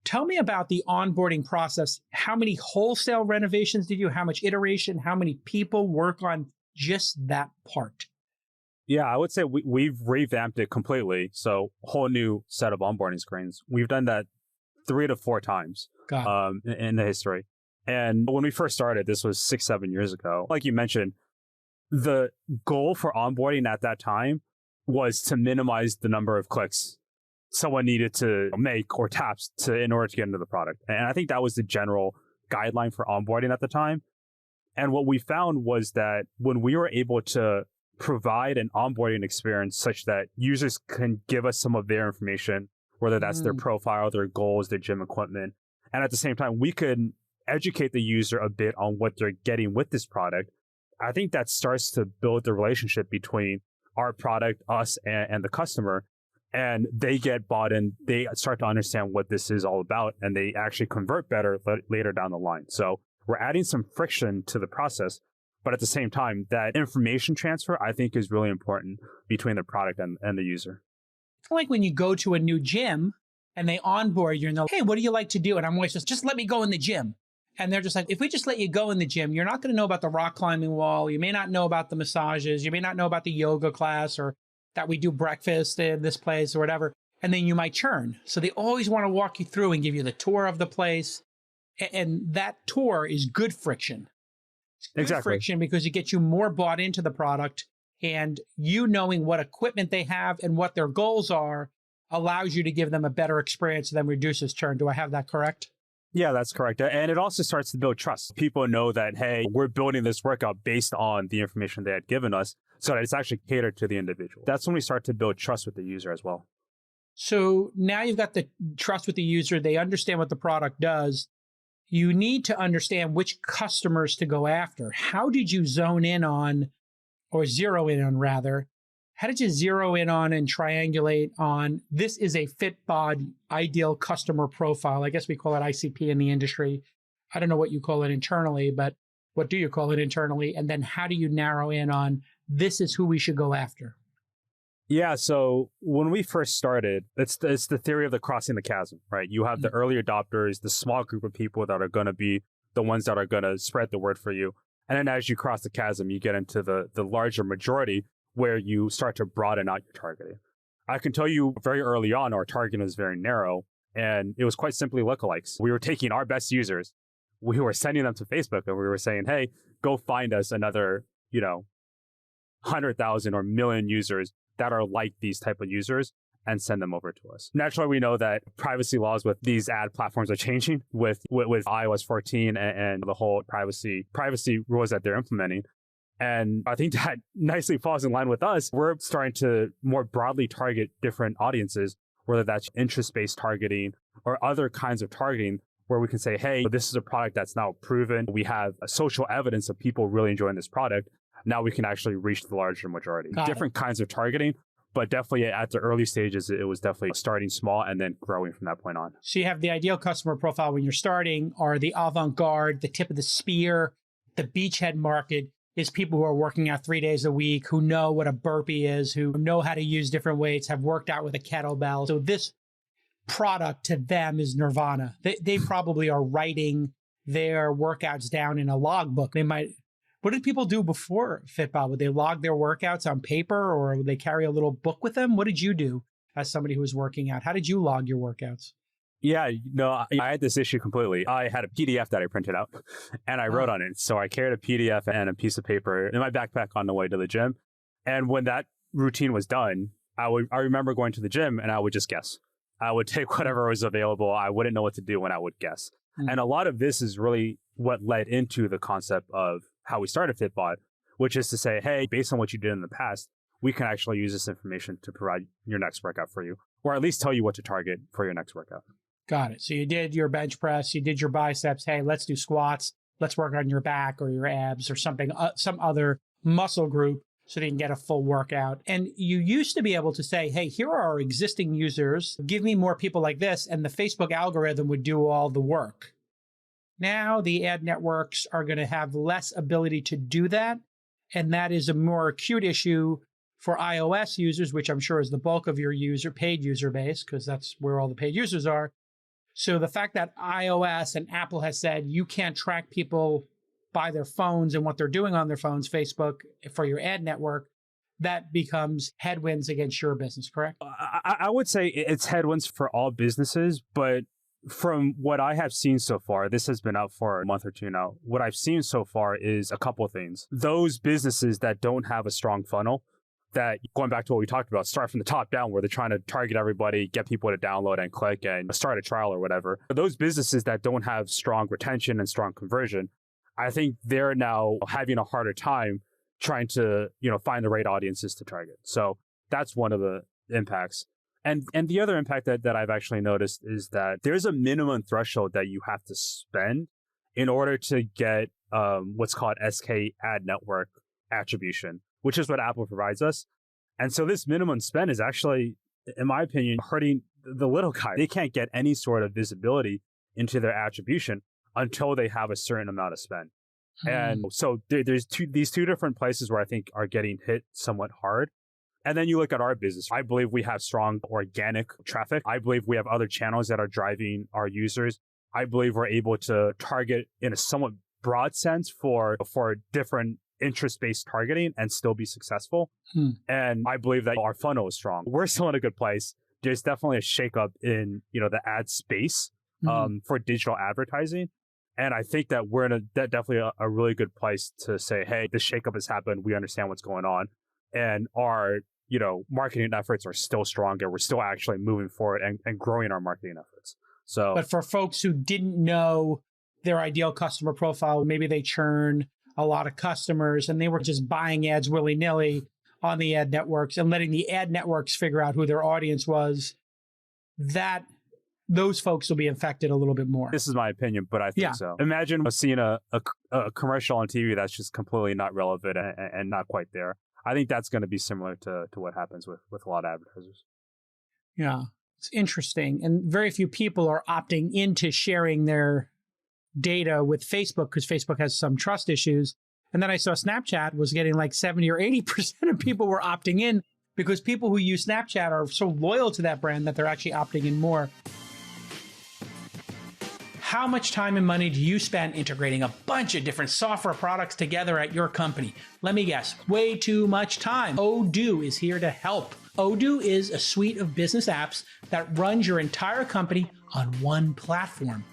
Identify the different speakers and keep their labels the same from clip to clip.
Speaker 1: Tell me about the onboarding process. How many wholesale renovations did you? How much iteration? How many people work on just that part?
Speaker 2: Yeah, I would say we've revamped it completely. So whole new set of onboarding screens. We've done that 3 to 4 times
Speaker 1: Got it.
Speaker 2: in the history. And when we first started, this was 6, 7 years ago. Like you mentioned, the goal for onboarding at that time was to minimize the number of clicks someone needed to make or taps in order to get into the product. And I think that was the general guideline for onboarding at the time. And what we found was that when we were able to provide an onboarding experience such that users can give us some of their information, whether that's their profile, their goals, their gym equipment, and at the same time, we could educate the user a bit on what they're getting with this product. I think that starts to build the relationship between our product, us, and the customer. And they get bought in, they start to understand what this is all about, and they actually convert better later down the line. So we're adding some friction to the process, but at the same time, that information transfer, I think, is really important between the product and the user.
Speaker 1: Like when you go to a new gym and they onboard you and they're like, hey, what do you like to do? And I'm always just let me go in the gym. And they're just like, if we just let you go in the gym, you're not going to know about the rock climbing wall. You may not know about the massages. You may not know about the yoga class or that we do breakfast in this place or whatever. And then you might churn. So they always want to walk you through and give you the tour of the place. And that tour is good friction. It's good
Speaker 2: Exactly.
Speaker 1: friction because it gets you more bought into the product, and you knowing what equipment they have and what their goals are allows you to give them a better experience and then reduces churn. Do I have that correct?
Speaker 2: Yeah, that's correct. And it also starts to build trust. People know that, hey, we're building this workout based on the information they had given us, so that it's actually catered to the individual. That's when we start to build trust with the user as well.
Speaker 1: So now you've got the trust with the user. They understand what the product does. You need to understand which customers to go after. How did you zone in on, or zero in on rather, how did you zero in on and triangulate on this is a FitBod ideal customer profile? I guess we call it ICP in the industry. I don't know what you call it internally, but what do you call it internally? And then how do you narrow in on this is who we should go after?
Speaker 2: Yeah, so when we first started, it's the theory of the crossing the chasm, right? You have the early adopters, the small group of people that are going to be the ones that are going to spread the word for you. And then as you cross the chasm, you get into the larger majority where you start to broaden out your targeting. I can tell you very early on, our targeting was very narrow, and it was quite simply lookalikes. We were taking our best users, we were sending them to Facebook, and we were saying, hey, go find us another, 100,000 or million users that are like these type of users and send them over to us. Naturally, we know that privacy laws with these ad platforms are changing with iOS 14 and the whole privacy rules that they're implementing. And I think that nicely falls in line with us. We're starting to more broadly target different audiences, whether that's interest-based targeting or other kinds of targeting, where we can say, hey, this is a product that's now proven. We have a social evidence of people really enjoying this product. Now we can actually reach the larger majority. Different kinds of targeting, but definitely at the early stages, it was definitely starting small and then growing from that point on.
Speaker 1: So you have the ideal customer profile when you're starting, or the avant-garde, the tip of the spear, the beachhead market is people who are working out 3 days a week, who know what a burpee is, who know how to use different weights, have worked out with a kettlebell. So this product to them is nirvana. They probably are writing their workouts down in a logbook. What did people do before FitBod? Would they log their workouts on paper, or would they carry a little book with them? What did you do as somebody who was working out? How did you log your workouts?
Speaker 2: Yeah, I had this issue completely. I had a PDF that I printed out and I wrote on it. So I carried a PDF and a piece of paper in my backpack on the way to the gym. And when that routine was done, I remember going to the gym and I would just guess. I would take whatever was available. I wouldn't know what to do when I would guess. And a lot of this is really what led into the concept of how we started FitBod, which is to say, hey, based on what you did in the past, we can actually use this information to provide your next workout for you, or at least tell you what to target for your next workout.
Speaker 1: Got it. So you did your bench press, you did your biceps. Hey, let's do squats. Let's work on your back or your abs or something, some other muscle group so they can get a full workout. And you used to be able to say, hey, here are our existing users. Give me more people like this. And the Facebook algorithm would do all the work. Now the ad networks are going to have less ability to do that. And that is a more acute issue for iOS users, which I'm sure is the bulk of your paid user base, because that's where all the paid users are. So the fact that iOS and Apple has said you can't track people by their phones and what they're doing on their phones, Facebook, for your ad network, that becomes headwinds against your business, correct?
Speaker 2: I would say it's headwinds for all businesses, but from what I have seen so far, this has been out for a month or two now. What I've seen so far is a couple of things. Those businesses that don't have a strong funnel, that going back to what we talked about, start from the top down where they're trying to target everybody, get people to download and click and start a trial or whatever. Those businesses that don't have strong retention and strong conversion, I think they're now having a harder time trying to, find the right audiences to target. So that's one of the impacts. And the other impact that I've actually noticed is that there's a minimum threshold that you have to spend in order to get what's called SK ad network attribution, which is what Apple provides us. And so this minimum spend is actually, in my opinion, hurting the little guy. They can't get any sort of visibility into their attribution until they have a certain amount of spend. And so there's these two different places where I think are getting hit somewhat hard. And then you look at our business. I believe we have strong organic traffic. I believe we have other channels that are driving our users. I believe we're able to target in a somewhat broad sense for different interest-based targeting and still be successful. And I believe that our funnel is strong. We're still in a good place. There's definitely a shakeup in, the ad space for digital advertising. And I think that we're in definitely a really good place to say, hey, this shakeup has happened. We understand what's going on. And our, marketing efforts are still stronger. We're still actually moving forward and growing our marketing efforts. So,
Speaker 1: but for folks who didn't know their ideal customer profile, maybe they churn a lot of customers and they were just buying ads willy-nilly on the ad networks and letting the ad networks figure out who their audience was, that those folks will be affected a little bit more.
Speaker 2: This is my opinion, but I think so. Imagine seeing a commercial on TV that's just completely not relevant and not quite there. I think that's going to be similar to what happens with a lot of advertisers.
Speaker 1: Yeah, it's interesting. And very few people are opting into sharing their data with Facebook because Facebook has some trust issues. And then I saw Snapchat was getting like 70 or 80% of people were opting in because people who use Snapchat are so loyal to that brand that they're actually opting in more. How much time and money do you spend integrating a bunch of different software products together at your company? Let me guess, way too much time. Odoo is here to help. Odoo is a suite of business apps that runs your entire company on one platform.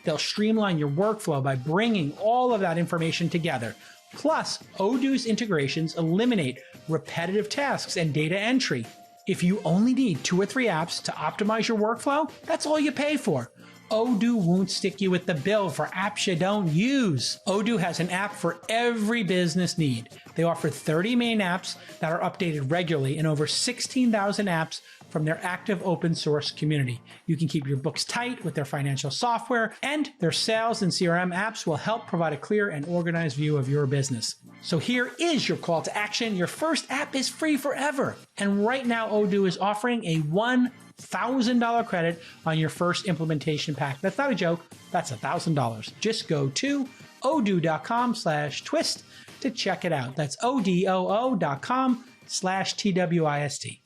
Speaker 1: They'll streamline your workflow by bringing all of that information together. Plus, Odoo's integrations eliminate repetitive tasks and data entry. If you only need 2 or 3 apps to optimize your workflow, that's all you pay for. Odoo won't stick you with the bill for apps you don't use. Odoo has an app for every business need. They offer 30 main apps that are updated regularly and over 16,000 apps from their active open source community. You can keep your books tight with their financial software, and their sales and CRM apps will help provide a clear and organized view of your business. So here is your call to action. Your first app is free forever. And right now, Odoo is offering a $1,000 credit on your first implementation pack. That's not a joke. That's $1,000. Just go to odoo.com/twist to check it out. That's odoo.com/TWIST.